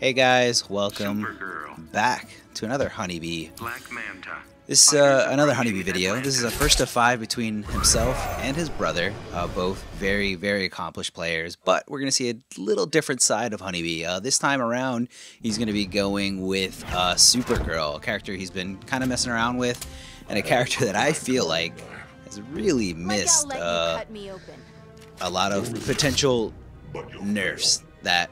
Hey guys, welcome back to another HoneyBee. This is another HoneyBee video. This is a first of 5 between himself and his brother, both very, very accomplished players, but we're going to see a little different side of HoneyBee. This time around, he's going to be going with Supergirl, a character he's been kind of messing around with, and a character that I feel like has really missed a lot of potential nerfs that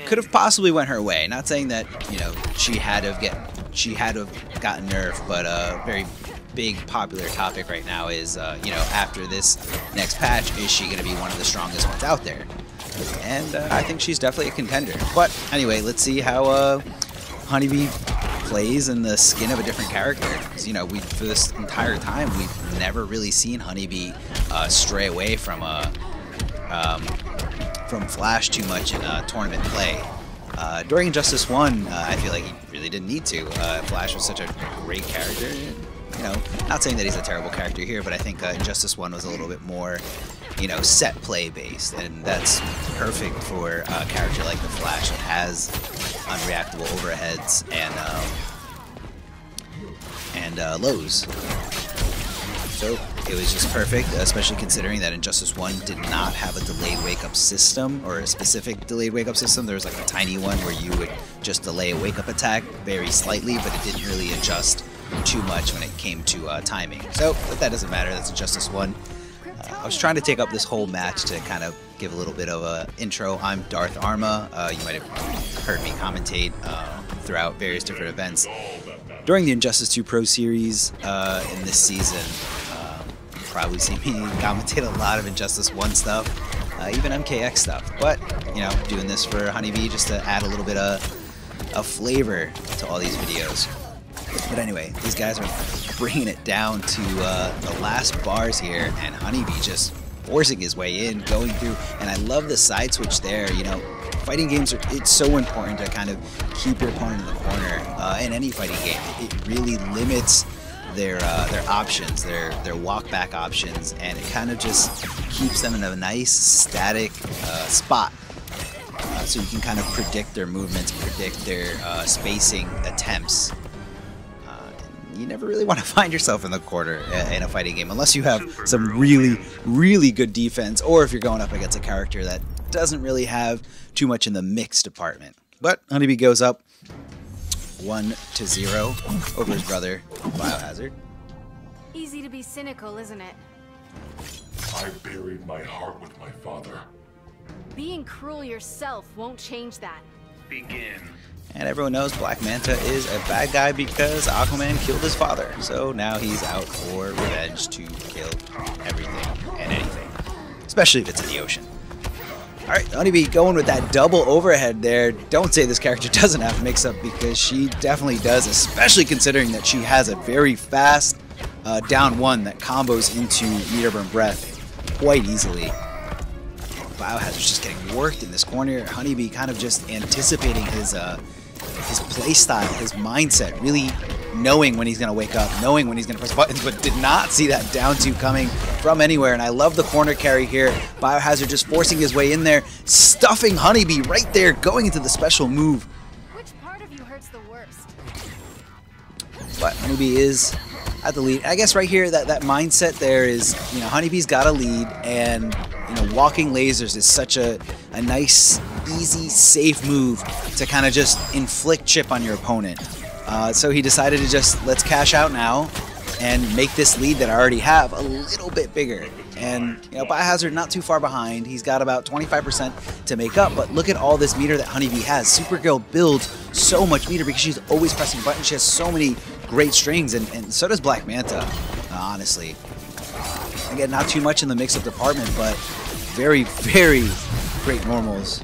could have possibly went her way. Not saying that, you know, she had to have gotten nerfed, but a very big popular topic right now is, you know, after this next patch, is she going to be one of the strongest ones out there? And I think she's definitely a contender. But anyway, let's see how HoneyBee plays in the skin of a different character. Because, you know, for this entire time, we've never really seen HoneyBee stray away from Flash too much in tournament play. During Injustice 1, I feel like he really didn't need to. Flash was such a great character. You know, not saying that he's a terrible character here, but I think Injustice 1 was a little bit more, you know, set play based, and that's perfect for a character like the Flash that has unreactable overheads and lows. So it was just perfect, especially considering that Injustice 1 did not have a delayed wake-up system, or a specific delayed wake-up system. There was like a tiny one where you would just delay a wake-up attack very slightly, but it didn't really adjust too much when it came to timing. So, but that doesn't matter, that's Injustice 1. I was trying to take up this whole match to kind of give a little bit of an intro. I'm Darth Arma. You might have heard me commentate throughout various different events during the Injustice 2 Pro Series in this season. Probably see me commentate a lot of Injustice 1 stuff, even MKX stuff, but, you know, doing this for HoneyBee just to add a little bit of flavor to all these videos. But anyway, these guys are bringing it down to the last bars here, and HoneyBee just forcing his way in, going through, and I love the side switch there. You know, fighting games it's so important to kind of keep your opponent in the corner in any fighting game. It really limits their options, their walk back options, and it kind of just keeps them in a nice static spot, so you can kind of predict their movements, predict their spacing attempts. You never really want to find yourself in the corner in a fighting game unless you have some really good defense, or if you're going up against a character that doesn't really have too much in the mix department. But HoneyBee goes up 1-0 over his brother, Biohazard. Easy to be cynical, isn't it? I buried my heart with my father. Being cruel yourself won't change that. Begin. And everyone knows Black Manta is a bad guy because Aquaman killed his father. So now he's out for revenge to kill everything and anything, especially if it's in the ocean. Alright, HoneyBee going with that double overhead there. Don't say this character doesn't have mix-up, because she definitely does, especially considering that she has a very fast down one that combos into meter burn breath quite easily. Biohazard's just getting worked in this corner. HoneyBee kind of just anticipating his play style, his mindset, really knowing when he's going to wake up, knowing when he's going to press buttons, but did not see that down two coming from anywhere. And I love the corner carry here. Biohazard just forcing his way in there, stuffing HoneyBee right there, going into the special move. Which part of you hurts the worst? But HoneyBee is at the lead. I guess right here, that mindset there is, you know, HoneyBee's got a lead, and, you know, walking lasers is such a nice, easy, safe move to kind of just inflict chip on your opponent. So he decided to just, let's cash out now and make this lead that I already have a little bit bigger. And, you know, Biohazard not too far behind. He's got about 25% to make up, but look at all this meter that HoneyBee has. Supergirl builds so much meter because she's always pressing buttons. She has so many great strings, and so does Black Manta, honestly. Again, not too much in the mix-up department, but very great normals.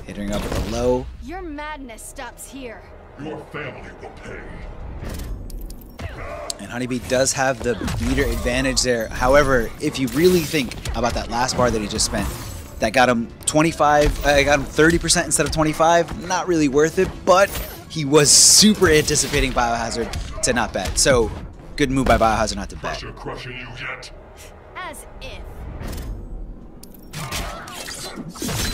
Hitting up with a low. Your madness stops here. Your family will pay. And HoneyBee does have the meter advantage there. However, if you really think about that last bar that he just spent, that got him 25, got him 30% instead of 25, not really worth it, but he was super anticipating Biohazard to not bet. So, good move by Biohazard not to bet. Pressure crushing you yet? As if.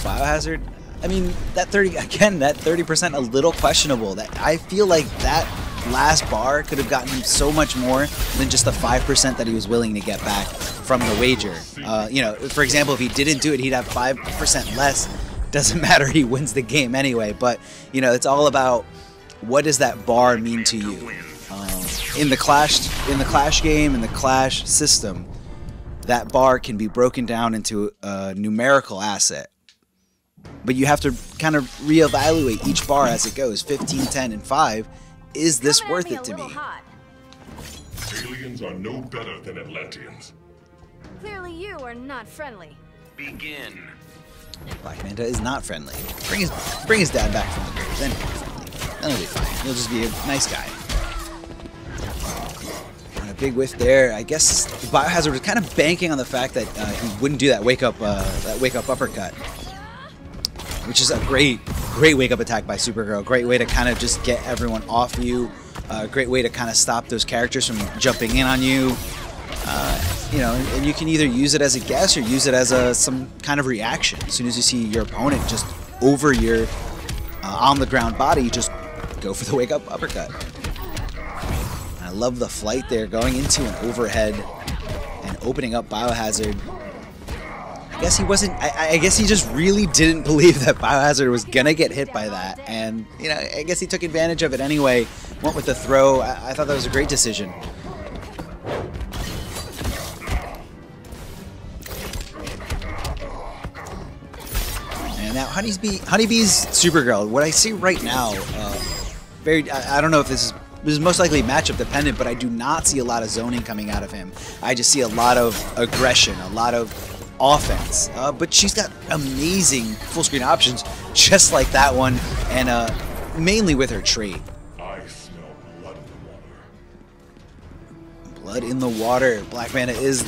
Biohazard, I mean, that 30% a little questionable. That I feel like that last bar could have gotten him so much more than just the 5% that he was willing to get back from the wager. You know, for example, if he didn't do it, he'd have 5% less. Doesn't matter, he wins the game anyway. But you know, it's all about what does that bar mean to you. In the Clash game, in the Clash system, that bar can be broken down into a numerical asset. But you have to kind of reevaluate each bar as it goes. 15, 10, and 5. Is this worth it to me? Aliens are no better than Atlanteans. Clearly you are not friendly. Begin. Black Manta is not friendly. Bring his dad back from the grave, then he'll be friendly. Then he'll be fine. He'll just be a nice guy. And a big whiff there. I guess Biohazard was kind of banking on the fact that he wouldn't do that wake up uppercut, which is a great wake up attack by Supergirl. Great way to kind of just get everyone off you. Great way to kind of stop those characters from jumping in on you. You know, and you can either use it as a guess or use it as some kind of reaction. As soon as you see your opponent just over your on the ground body, just go for the wake up uppercut. And I love the flight there, going into an overhead and opening up Biohazard. I guess he wasn't. I guess he just really didn't believe that Biohazard was gonna get hit by that, and you know, I guess he took advantage of it anyway. Went with the throw. I thought that was a great decision. And now HoneyBee's Supergirl. What I see right now, I don't know if this is most likely matchup dependent, but I do not see a lot of zoning coming out of him. I just see a lot of aggression, a lot of offense, but she's got amazing full screen options just like that one, and mainly with her trait. I smell blood in the water. Blood in the water. Black Manta is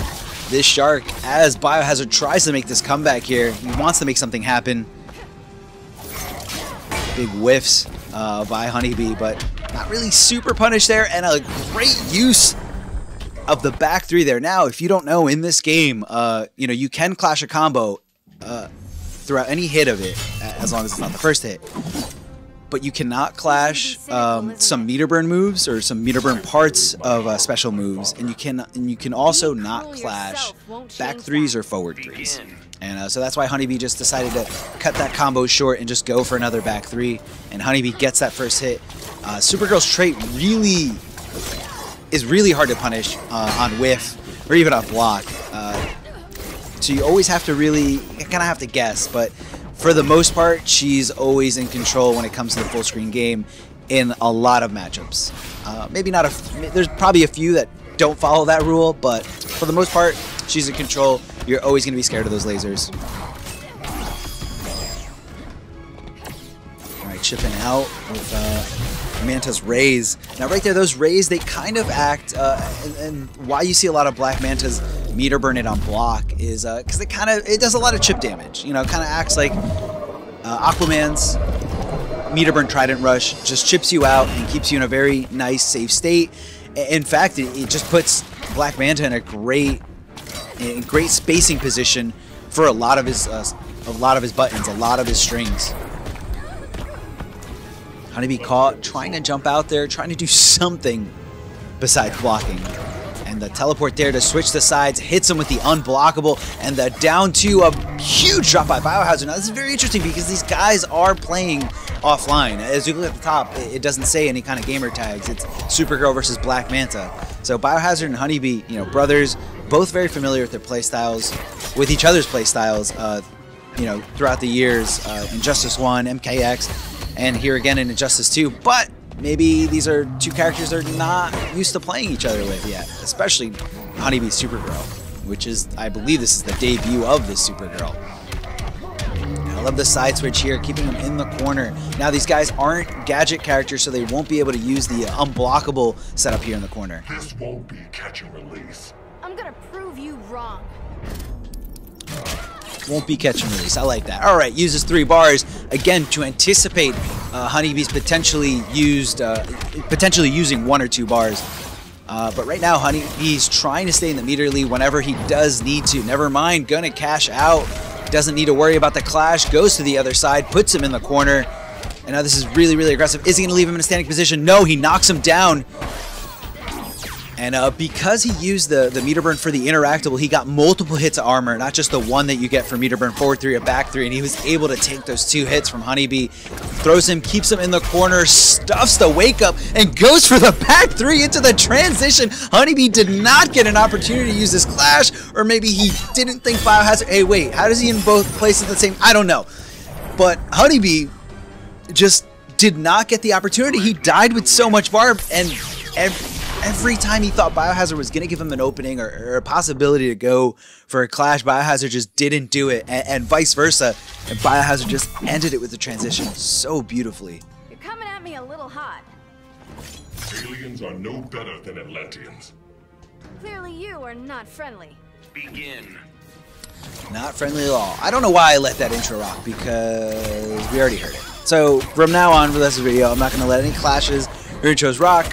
this shark as Biohazard tries to make this comeback here. He wants to make something happen. Big whiffs by HoneyBee, but not really super punished there, and a great use of the back three there. Now, if you don't know, in this game, you know, you can clash a combo throughout any hit of it, as long as it's not the first hit. But you cannot clash some meter burn moves or some meter burn parts of special moves, and you can also not clash back threes or forward threes. And so that's why HoneyBee just decided to cut that combo short and just go for another back three. And HoneyBee gets that first hit. Supergirl's trait is really hard to punish on whiff or even on block. So you always have to you kind of have to guess, but for the most part, she's always in control when it comes to the full screen game in a lot of matchups. Maybe not there's probably a few that don't follow that rule, but for the most part, she's in control. You're always going to be scared of those lasers. All right, chipping out with Manta's rays. Now right there, those rays, they kind of act, and why you see a lot of Black Manta's meter burn it on block is because it does a lot of chip damage. You know, it kind of acts like Aquaman's meter burn Trident Rush, just chips you out and keeps you in a very nice, safe state. In fact, it just puts Black Manta in a great spacing position for a lot of his buttons, a lot of his strings. HoneyBee caught, trying to jump out there, trying to do something besides blocking. And the teleport there to switch the sides, hits him with the unblockable, and the down two, a huge drop by Biohazard. Now this is very interesting because these guys are playing offline. As you look at the top, it doesn't say any kind of gamer tags. It's Supergirl versus Black Manta. So Biohazard and HoneyBee, you know, brothers, both very familiar with their playstyles, with each other's playstyles, you know, throughout the years, Injustice 1, MKX, and here again in Injustice 2, but maybe these are two characters they're not used to playing each other with yet, especially HoneyBee's Supergirl, which is, I believe this is the debut of this Supergirl. I love the side switch here, keeping them in the corner. Now these guys aren't gadget characters, so they won't be able to use the unblockable setup here in the corner. This won't be catch and release. I'm gonna prove you wrong. Won't be catch and release. I like that. All right, uses 3 bars again to anticipate HoneyBee's potentially using 1 or 2 bars. But right now, HoneyBee's trying to stay in the meter lead whenever he does need to. Never mind, gonna cash out doesn't need to worry about the clash, goes to the other side, puts him in the corner, and now this is really, really aggressive. Is he going to leave him in a standing position? No, he knocks him down. And because he used the meter burn for the interactable, he got multiple hits of armor, not just the one that you get from meter burn forward 3 or back 3, and he was able to take those 2 hits from HoneyBee, throws him, keeps him in the corner, stuffs the wake up, and goes for the back 3 into the transition. HoneyBee did not get an opportunity to use this clash, or maybe he didn't think Biohazard. Hey, wait, how does he in both places the same? I don't know. But HoneyBee just did not get the opportunity. He died with so much barb, and every time he thought Biohazard was going to give him an opening or a possibility to go for a clash, Biohazard just didn't do it, and vice versa. And Biohazard just ended it with the transition so beautifully. You're coming at me a little hot. Aliens are no better than Atlanteans. Clearly you are not friendly. Begin. Not friendly at all. I don't know why I let that intro rock, because we already heard it. So from now on, for the rest of the video, I'm not going to let any clashes or intros rock.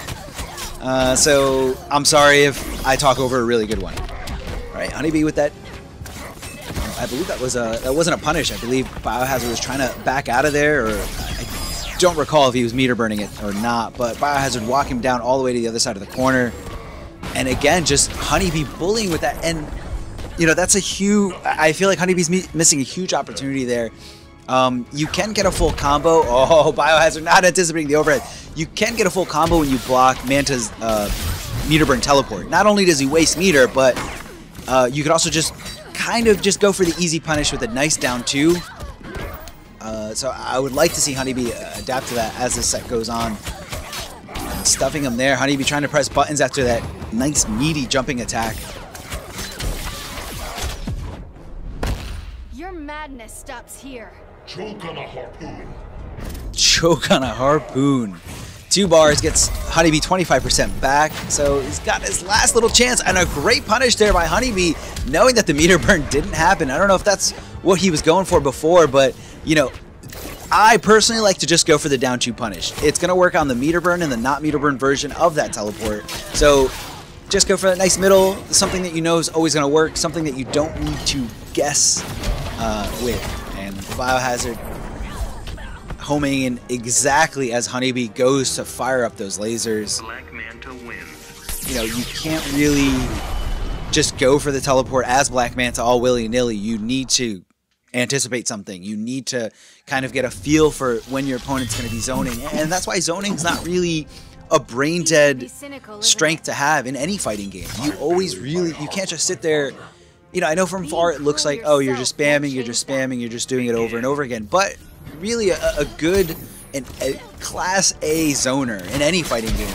So I'm sorry if I talk over a really good one. All right, HoneyBee with that. I believe that wasn't a punish. I believe Biohazard was trying to back out of there, or I don't recall if he was meter burning it or not. But Biohazard walked him down all the way to the other side of the corner, and again, just HoneyBee bullying with that. And you know, that's a huge. I feel like HoneyBee's missing a huge opportunity there. You can get a full combo. Oh, Biohazard not anticipating the overhead. You can get a full combo when you block Manta's meter burn teleport. Not only does he waste meter, but you can also just kind of just go for the easy punish with a nice down 2. So I would like to see HoneyBee adapt to that as the set goes on. Stuffing him there. HoneyBee trying to press buttons after that nice meaty jumping attack. Your madness stops here. Choke on a harpoon. Choke on a harpoon. 2 bars gets HoneyBee 25% back, so he's got his last little chance, and a great punish there by HoneyBee, knowing that the meter burn didn't happen. I don't know if that's what he was going for before, but, you know, I personally like to just go for the down 2 punish. It's going to work on the meter burn and the not meter burn version of that teleport, so just go for that nice middle, something that you know is always going to work, something that you don't need to guess with. And Biohazard homing in exactly as HoneyBee goes to fire up those lasers. Black Manta wins. You know, you can't really just go for the teleport as Black Manta all willy-nilly. You need to anticipate something. You need to kind of get a feel for when your opponent's going to be zoning. And that's why zoning is not really a brain-dead strength to have in any fighting game. You always really, you can't just sit there. You know, I know from far it looks like, oh, you're just spamming, you're just spamming, you're just doing it over and over again. But really, a good and a Class A zoner in any fighting game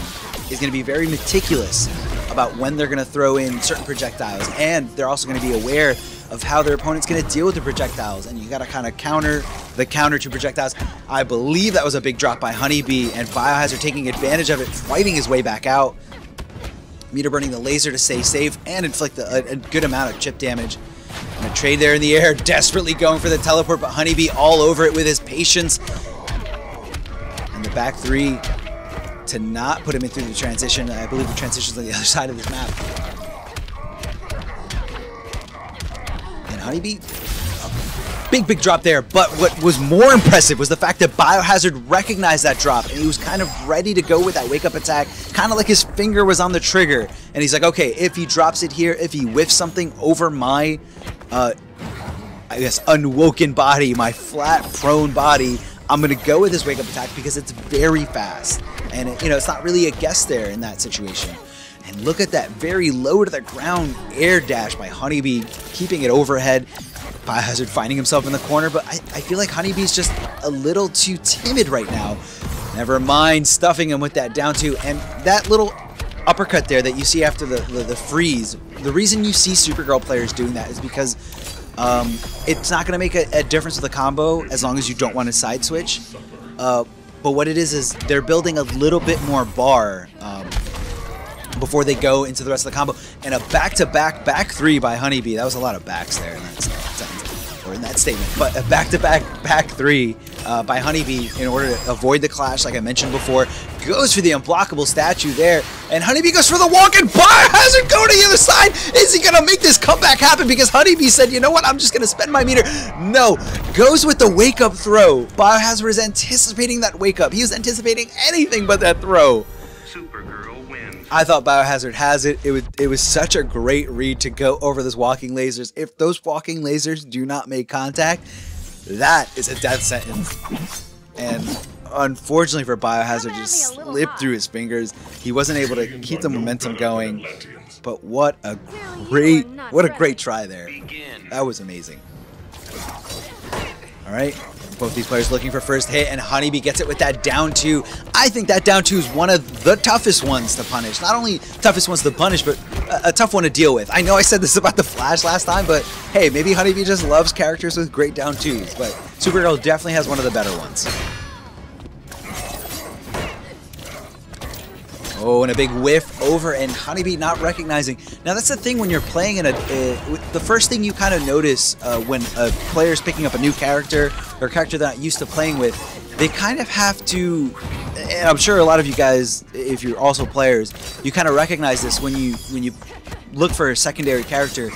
is going to be very meticulous about when they're going to throw in certain projectiles. And they're also going to be aware of how their opponent's going to deal with the projectiles. And you got to kind of counter the counter to projectiles. I believe that was a big drop by HoneyBee, and Biohazard taking advantage of it, fighting his way back out. Meter burning the laser to stay safe and inflict a good amount of chip damage. And a trade there in the air, desperately going for the teleport, but HoneyBee all over it with his patience. And the back 3 to not put him in through the transition. I believe the transition's on the other side of this map. And HoneyBee, big drop there, but what was more impressive was the fact that Biohazard recognized that drop, and he was kind of ready to go with that wake-up attack, kind of like his finger was on the trigger, and he's like, okay, if he drops it here, if he whiffs something over my, I guess, unwoken body, my flat, prone body, I'm going to go with this wake-up attack because it's very fast, and, you know, it's not really a guess there in that situation. And look at that very low to the ground air dash by HoneyBee, keeping it overhead. Biohazard finding himself in the corner, but I feel like HoneyBee's just a little too timid right now. Never mind stuffing him with that down 2, and that little uppercut there that you see after the freeze. The reason you see Supergirl players doing that is because it's not going to make a difference with the combo as long as you don't want to side switch. But what it is they're building a little bit more bar before they go into the rest of the combo. And a back-to-back back 3 by HoneyBee. That was a lot of backs there in that sentence, or in that statement. But a back-to-back back 3 by HoneyBee in order to avoid the clash, like I mentioned before. goes for the unblockable statue there, and HoneyBee goes for the walk, and Biohazard going to the other side. Is he gonna make this comeback happen? Because HoneyBee said, you know what, I'm just gonna spend my meter. No, goes with the wake up throw. Biohazard was anticipating that wake up. He was anticipating anything but that throw. Supergirl wins. I thought Biohazard has it. It was such a great read to go over those walking lasers. If those walking lasers do not make contact, that is a death sentence. And unfortunately for Biohazard, just slipped through his fingers. He wasn't able to keep the momentum going. But what a great try there. That was amazing. All right, both these players looking for first hit, and HoneyBee gets it with that down 2. I think that down 2 is one of the toughest ones to punish. Not only toughest ones to punish, but a tough one to deal with. I know I said this about the Flash last time, but hey, maybe HoneyBee just loves characters with great down 2s, but Supergirl definitely has one of the better ones. Oh, and a big whiff over, and HoneyBee not recognizing. Now that's the thing when you're playing in the first thing you kind of notice when a player's picking up a new character or a character they're not used to playing with, they kind of have to, and I'm sure a lot of you guys, if you're also players, you kind of recognize this when you look for a secondary character.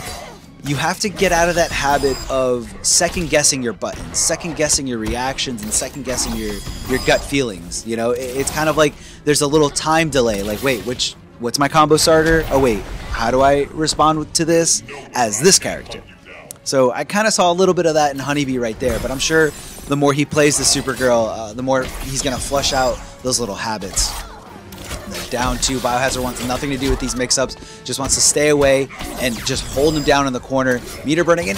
You have to get out of that habit of second-guessing your buttons, second-guessing your reactions, and second-guessing your gut feelings. You know, it's kind of like there's a little time delay. Like, wait, what's my combo starter? Oh, wait, how do I respond to this as this character? So I kind of saw a little bit of that in HoneyBee right there, but I'm sure the more he plays the Supergirl, the more he's going to flush out those little habits. Down 2, Biohazard wants nothing to do with these mix-ups, just wants to stay away and just hold him down in the corner. Meter burning, and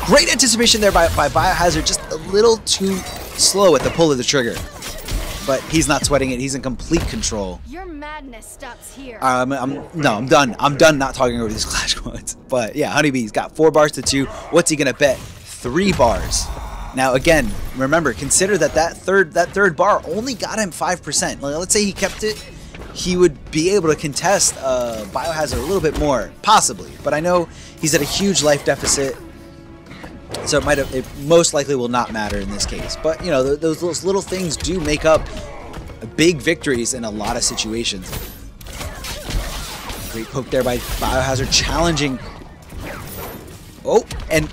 great anticipation there by Biohazard, just a little too slow at the pull of the trigger. But he's not sweating it, he's in complete control. Your madness stops here. I'm done. I'm done not talking over these Clash quotes. But yeah, HoneyBee's got 4 bars to 2. What's he gonna bet? 3 bars. Now again, remember, consider that third bar only got him 5%. Let's say he kept it, he would be able to contest Biohazard a little bit more, possibly. But I know he's at a huge life deficit, so it most likely will not matter in this case. But you know, those little things do make up big victories in a lot of situations. Great poke there by Biohazard, challenging. Oh, and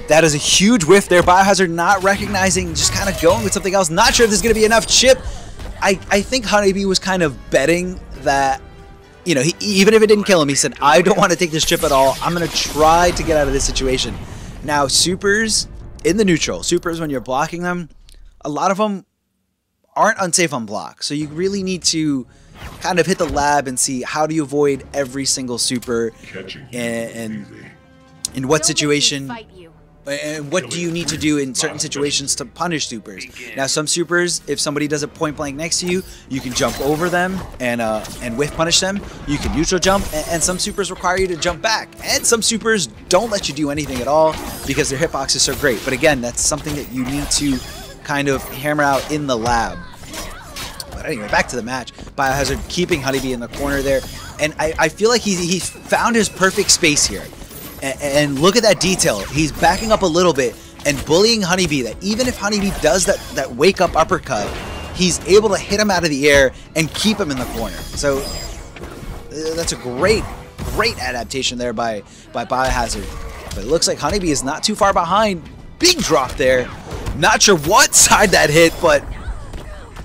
that is a huge whiff there. Biohazard not recognizing, just kind of going with something else. Not sure if there's going to be enough chip. I think HoneyBee was kind of betting that, you know, even if it didn't kill him, he said, I don't want to take this chip at all. I'm going to try to get out of this situation. Now, supers in the neutral, supers when you're blocking them, a lot of them aren't unsafe on block. So you really need to kind of hit the lab and see how do you avoid every single super and in what situation, and what do you need to do in certain situations to punish supers. Now, some supers, if somebody does it point blank next to you, you can jump over them and whiff punish them. You can neutral jump, and some supers require you to jump back. And some supers don't let you do anything at all because their hitbox is so great. But again, that's something that you need to kind of hammer out in the lab. But anyway, back to the match. Biohazard keeping HoneyBee in the corner there, and I feel like he found his perfect space here. And look at that detail. He's backing up a little bit and bullying HoneyBee, that even if HoneyBee does that wake up uppercut, he's able to hit him out of the air and keep him in the corner. So that's a great adaptation there by Biohazard. But it looks like HoneyBee is not too far behind. Big drop there. Not sure what side that hit, but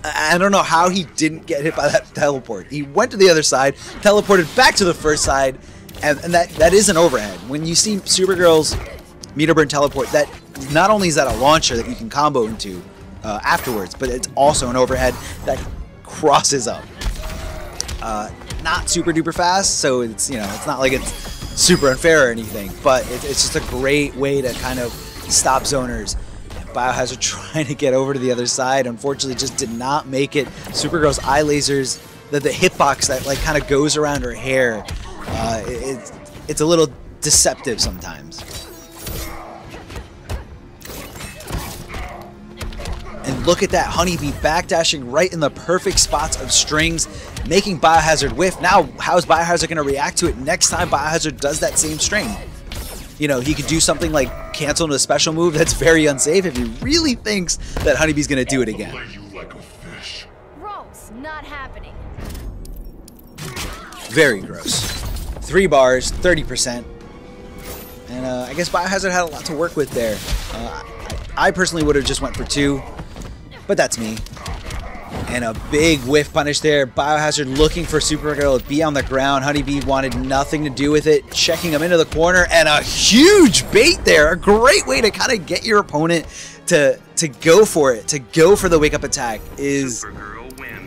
I don't know how he didn't get hit by that teleport. He went to the other side, teleported back to the first side, and that is an overhead. When you see Supergirl's meter burn teleport, that not only is that a launcher that you can combo into afterwards, but it's also an overhead that crosses up. Not super duper fast, so it's, you know, it's not like it's super unfair or anything, but it's just a great way to kind of stop zoners. Biohazard trying to get over to the other side, unfortunately just did not make it. Supergirl's eye lasers, the hitbox that like kind of goes around her hair, it's a little deceptive sometimes. And look at that, HoneyBee backdashing right in the perfect spots of strings, making Biohazard whiff. Now, how's Biohazard going to react to it next time Biohazard does that same string? You know, he could do something like cancel into a special move that's very unsafe if he really thinks that HoneyBee's going to do it again. Very gross. 3 bars, 30%. And I guess Biohazard had a lot to work with there. I personally would have just went for 2, but that's me. And a big whiff punish there. Biohazard looking for Supergirl to be on the ground. HoneyBee wanted nothing to do with it. Checking him into the corner. And a huge bait there. A great way to kind of get your opponent to go for it. To go for the wake-up attack is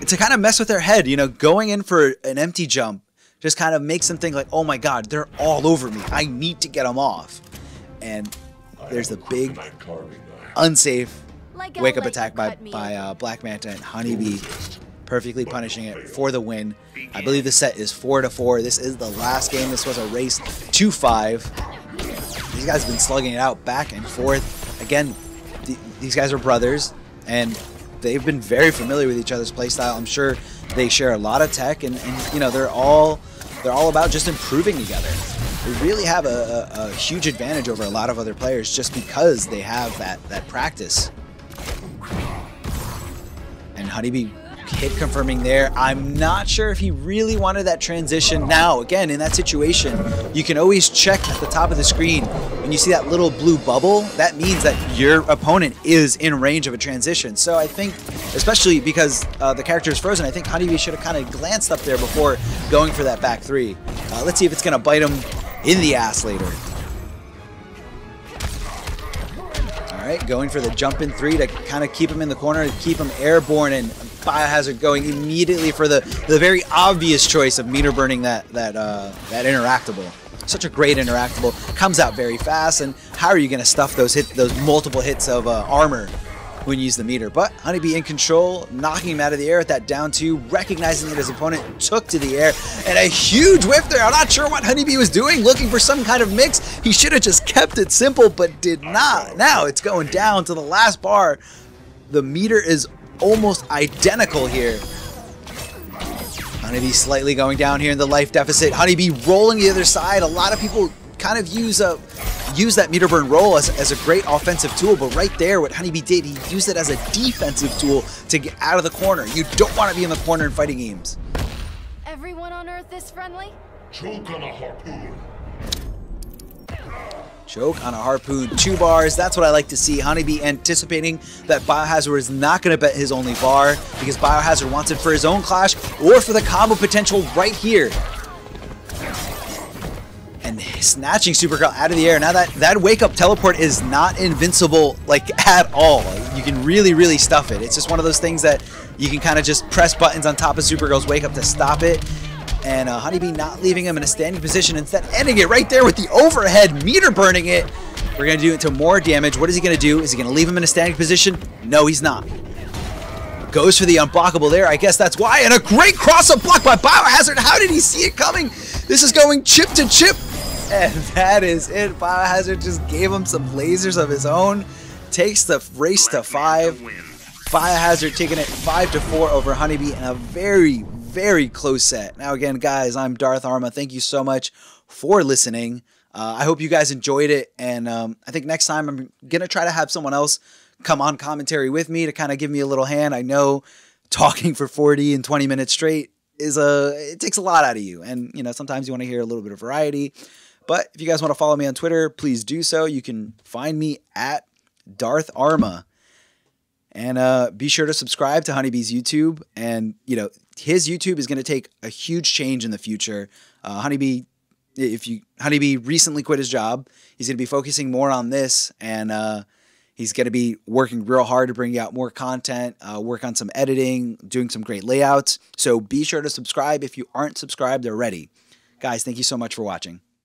to kind of mess with their head. You know, going in for an empty jump just kind of makes them think like, oh my god, they're all over me. I need to get them off. And there's a big, unsafe wake-up attack by Black Manta, and HoneyBee perfectly punishing it for the win. I believe the set is 4-4. This is the last game. This was a race to 5. These guys have been slugging it out back and forth. Again, these guys are brothers, and they've been very familiar with each other's playstyle. I'm sure they share a lot of tech, and you know, they're all about just improving together. They really have a huge advantage over a lot of other players just because they have that practice. And HoneyBee hit confirming there. I'm not sure if he really wanted that transition. Now, again, in that situation, you can always check at the top of the screen. When you see that little blue bubble, that means that your opponent is in range of a transition. So I think, especially because the character is frozen, I think HoneyBee should have kind of glanced up there before going for that back 3. Let's see if it's going to bite him in the ass later. Alright, going for the jump in 3 to kind of keep him in the corner, to keep him airborne, and Biohazard going immediately for the very obvious choice of meter burning that interactable. Such a great interactable. Comes out very fast, and how are you going to stuff those multiple hits of armor when you use the meter? But HoneyBee in control, knocking him out of the air at that down 2, recognizing that his opponent took to the air, and a huge whiff there. I'm not sure what HoneyBee was doing, looking for some kind of mix. He should have just kept it simple, but did not. Now it's going down to the last bar. The meter is almost identical here. HoneyBee slightly going down here in the life deficit. HoneyBee rolling the other side. A lot of people kind of use that meter burn roll as a great offensive tool, but right there what HoneyBee did, he used it as a defensive tool to get out of the corner. You don't want to be in the corner in fighting games. Everyone on Earth is friendly? Choke on a harpoon. Choke on a harpoon, 2 bars. That's what I like to see. HoneyBee anticipating that Biohazard is not going to bet his only bar because Biohazard wants it for his own clash or for the combo potential right here. And snatching Supergirl out of the air. Now that wake-up teleport is not invincible, like, at all. You can really stuff it. It's just one of those things that you can kind of just press buttons on top of Supergirl's wake-up to stop it. And HoneyBee not leaving him in a standing position, instead ending it right there with the overhead, meter burning it. We're going to do it to more damage. What is he going to do? Is he going to leave him in a standing position? No, he's not. Goes for the unblockable there. I guess that's why. And a great cross-up block by Biohazard. How did he see it coming? This is going chip to chip. And that is it. Biohazard just gave him some lasers of his own. Takes the race to 5. Biohazard taking it 5-4 over HoneyBee in a very close set. Now again, guys, I'm Darth Arma. Thank you so much for listening. I hope you guys enjoyed it, and I think next time I'm gonna try to have someone else come on commentary with me to kind of give me a little hand. I know talking for 40 and 20 minutes straight it takes a lot out of you, and you know, sometimes you want to hear a little bit of variety. But if you guys want to follow me on Twitter, please do so. You can find me at Darth Arma. And be sure to subscribe to HoneyBee's YouTube. And, you know, his YouTube is going to take a huge change in the future. HoneyBee recently quit his job. He's going to be focusing more on this. And he's going to be working real hard to bring out more content, work on some editing, doing some great layouts. So be sure to subscribe if you aren't subscribed already. Guys, thank you so much for watching.